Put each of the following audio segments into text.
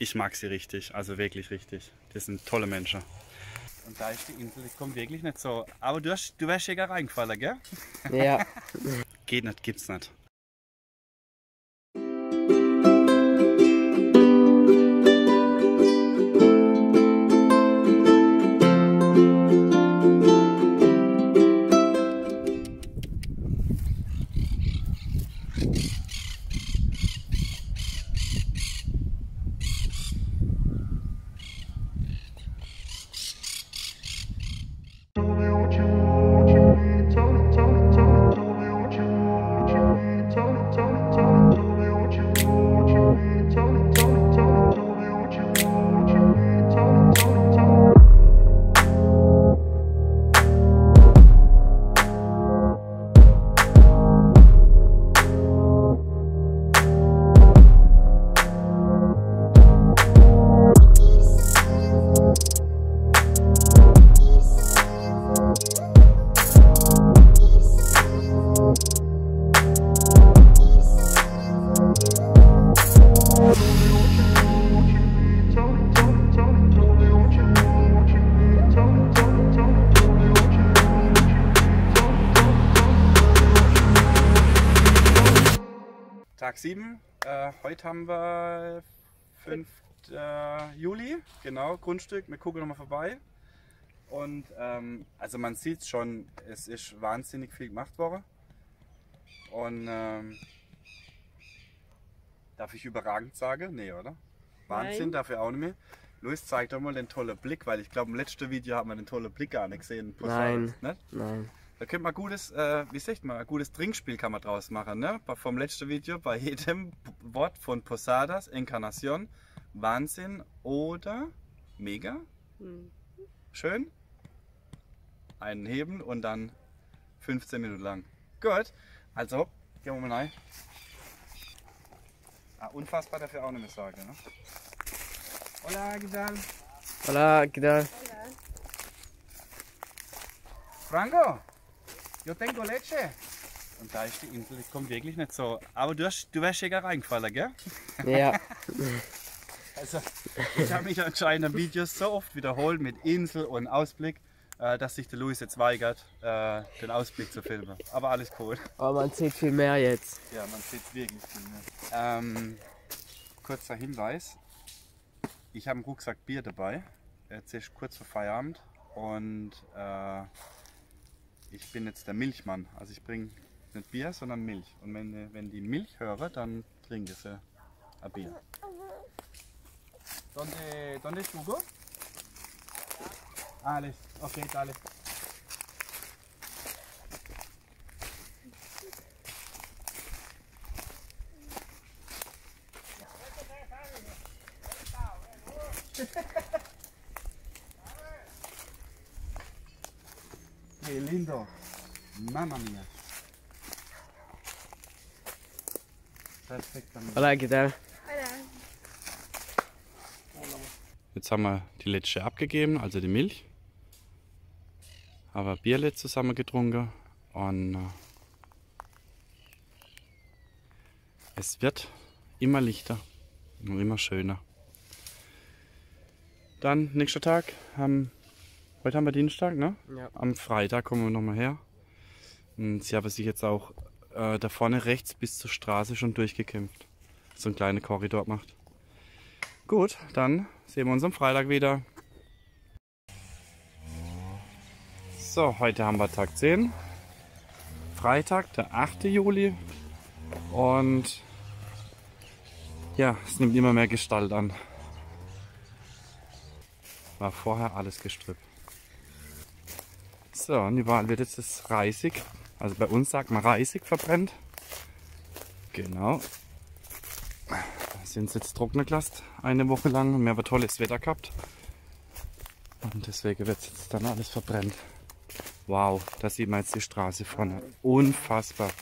ich mag sie richtig, also wirklich richtig. Das sind tolle Menschen. Und da ist die Insel, ich komme wirklich nicht so. Aber du wärst hier gar reingefallen, gell? Ja. Geht nicht, gibt's nicht. Tag 7, heute haben wir 5. Juli, genau, Grundstück, wir gucken nochmal vorbei. Und also man sieht schon, es ist wahnsinnig viel gemacht worden. Und darf ich überragend sagen? Nee, oder? Wahnsinn, Nein. dafür auch nicht mehr. Luis, zeig doch mal den tollen Blick, weil ich glaube im letzten Video hat man den tollen Blick gar nicht gesehen. Nein. Nicht? Nein. Da könnte man gutes, wie sagt man, ein gutes Trinkspiel kann man draus machen. Ne? Vom letzten Video, bei jedem Wort von Posadas, Encarnación, Wahnsinn oder mega. Schön. Einen heben und dann 15 Minuten lang. Gut, also gehen wir mal rein. Unfassbar dafür auch nicht mehr sagen. Ne? Hola, ¿qué tal? Hola, ¿qué tal? Franco, yo tengo leche. Und da ist die Insel, ich komme wirklich nicht so. Aber du wärst hier gar reingefallen, gell? Ja. Also, ich habe mich anscheinend in Videos so oft wiederholt mit Insel und Ausblick, dass sich der Luis jetzt weigert, den Ausblick zu filmen. Aber alles cool. Aber man sieht viel mehr jetzt. Ja, man sieht wirklich viel mehr. Kurzer Hinweis. Ich habe einen Rucksack Bier dabei. Jetzt ist kurz vor Feierabend. Und ich bin jetzt der Milchmann. Also ich bringe nicht Bier, sondern Milch. Und wenn die Milch höre, dann trinke sie ein Bier. ¿Dónde es Hugo? Alles, okay, dale. Qué lindo, mamma mia. Perfektamente. Hola, ¿qué tal? Jetzt haben wir die letzte abgegeben, also die Milch. Haben Bierle zusammen getrunken und es wird immer lichter und immer schöner. Dann nächster Tag, heute haben wir Dienstag, ne? Ja. Am Freitag kommen wir nochmal her. Und sie haben sich jetzt auch da vorne rechts bis zur Straße schon durchgekämpft. So einen kleinen Korridor gemacht. Gut, dann sehen wir uns am Freitag wieder. So, heute haben wir Tag 10. Freitag, der 8. Juli. Und ja, es nimmt immer mehr Gestalt an. War vorher alles Gestrüpp. So, und überall wird jetzt das Reisig, also bei uns sagt man Reisig, verbrennt. Genau. Da sind sie jetzt trocknen gelassen, eine Woche lang. Und wir haben tolles Wetter gehabt. Und deswegen wird jetzt dann alles verbrennt. Wow, da sieht man jetzt die Straße vorne. Unfassbar.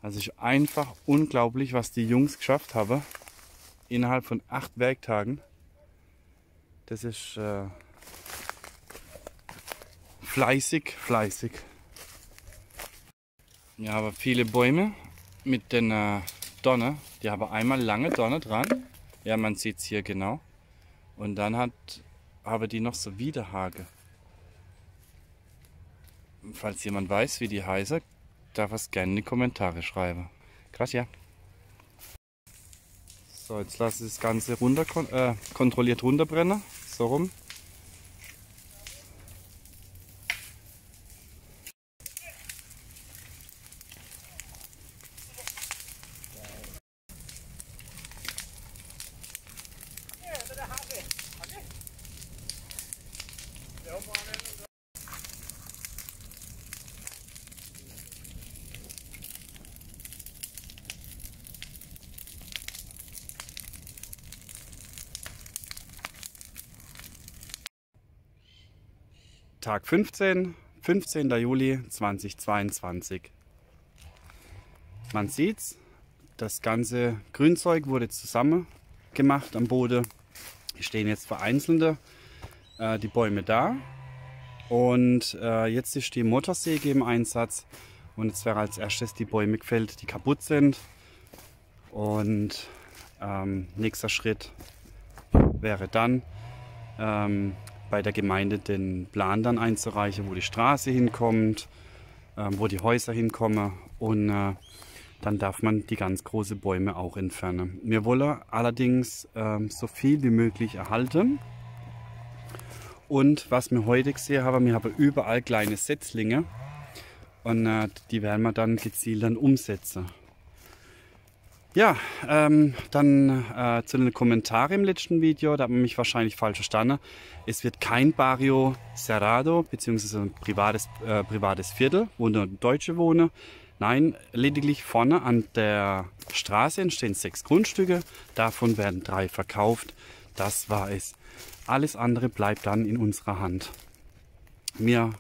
Also es ist einfach unglaublich, was die Jungs geschafft haben. Innerhalb von 8 Werktagen. Das ist fleißig, fleißig. Ja, aber viele Bäume mit den Donner. Die haben einmal lange Donner dran. Ja, man sieht es hier genau. Und dann habe die noch so Widerhage. Falls jemand weiß, wie die heißen, darf es gerne in die Kommentare schreiben. Krass, ja. So, jetzt lasse ich das Ganze kontrolliert runterbrennen. So rum. Tag 15, 15. Juli 2022. Man sieht's, das ganze Grünzeug wurde zusammen gemacht am Boden. Hier stehen jetzt vereinzelte die Bäume da. Und jetzt ist die Motorsäge im Einsatz. Und jetzt wäre als erstes die Bäume gefällt, die kaputt sind. Und nächster Schritt wäre dann bei der Gemeinde den Plan dann einzureichen, wo die Straße hinkommt, wo die Häuser hinkommen, und dann darf man die ganz großen Bäume auch entfernen. Wir wollen allerdings so viel wie möglich erhalten. Und was wir heute gesehen haben, wir haben überall kleine Setzlinge, und die werden wir dann gezielt dann umsetzen. Ja, dann zu den Kommentaren im letzten Video, da hat man mich wahrscheinlich falsch verstanden. Es wird kein Barrio Cerrado, beziehungsweise ein privates Viertel, wo nur Deutsche wohnen. Nein, lediglich vorne an der Straße entstehen 6 Grundstücke, davon werden 3 verkauft. Das war es. Alles andere bleibt dann in unserer Hand. Wir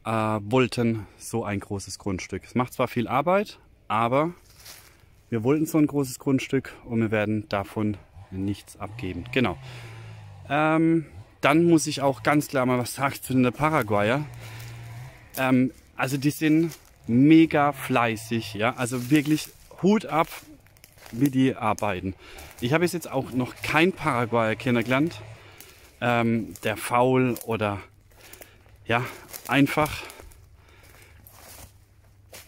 wollten so ein großes Grundstück. Es macht zwar viel Arbeit, aber wir wollten so ein großes Grundstück und wir werden davon nichts abgeben. Genau. Dann muss ich auch ganz klar mal was sagen zu den Paraguayer. Also die sind mega fleißig, ja. Also wirklich Hut ab, wie die arbeiten. Ich habe jetzt auch noch kein Paraguayer kennengelernt, der faul oder ja, einfach.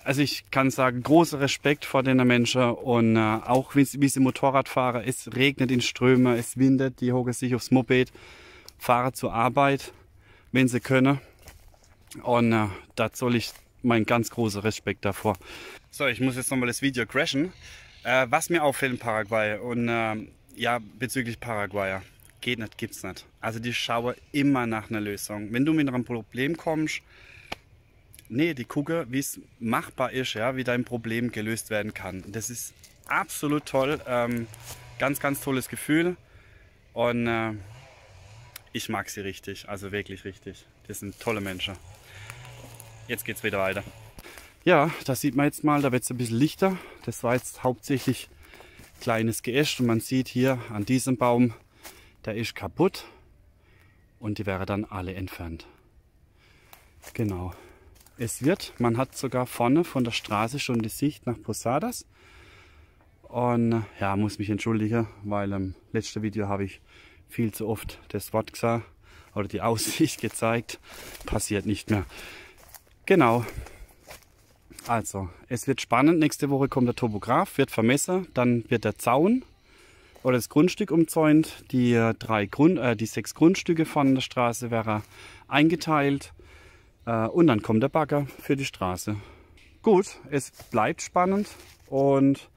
Also ich kann sagen, großer Respekt vor den Menschen, und auch wie sie Motorrad fahren. Es regnet in Strömen, es windet, die hocken sich aufs Moped, fahren zur Arbeit, wenn sie können. Und da zoll ich meinen ganz großen Respekt davor. So, ich muss jetzt nochmal das Video crashen. Was mir auffällt in Paraguay, und ja, bezüglich Paraguayer, geht nicht, gibt's nicht. Also die schauen immer nach einer Lösung. Wenn du mit einem Problem kommst, nee, die gucken, wie es machbar ist, ja, wie dein Problem gelöst werden kann. Das ist absolut toll. Ganz, ganz tolles Gefühl. Und ich mag sie richtig, also wirklich richtig. Das sind tolle Menschen. Jetzt geht's wieder weiter. Ja, das sieht man jetzt mal, da wird es ein bisschen lichter. Das war jetzt hauptsächlich kleines Geäst, und man sieht hier an diesem Baum, der ist kaputt, und die wäre dann alle entfernt. Genau. Man hat sogar vorne von der Straße schon die Sicht nach Posadas. Und ja, muss mich entschuldigen, weil im letzten Video habe ich viel zu oft das Wort gesagt oder die Aussicht gezeigt. Passiert nicht mehr. Genau. Also, es wird spannend. Nächste Woche kommt der Topograph, wird vermessen, dann wird der Zaun oder das Grundstück umzäunt. Die 6 Grundstücke von der Straße wäre eingeteilt. Und dann kommt der Bagger für die Straße. Gut, es bleibt spannend und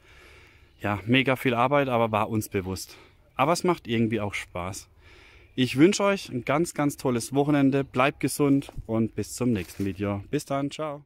ja, mega viel Arbeit, aber war uns bewusst. Aber es macht irgendwie auch Spaß. Ich wünsche euch ein ganz, ganz tolles Wochenende. Bleibt gesund und bis zum nächsten Video. Bis dann, ciao.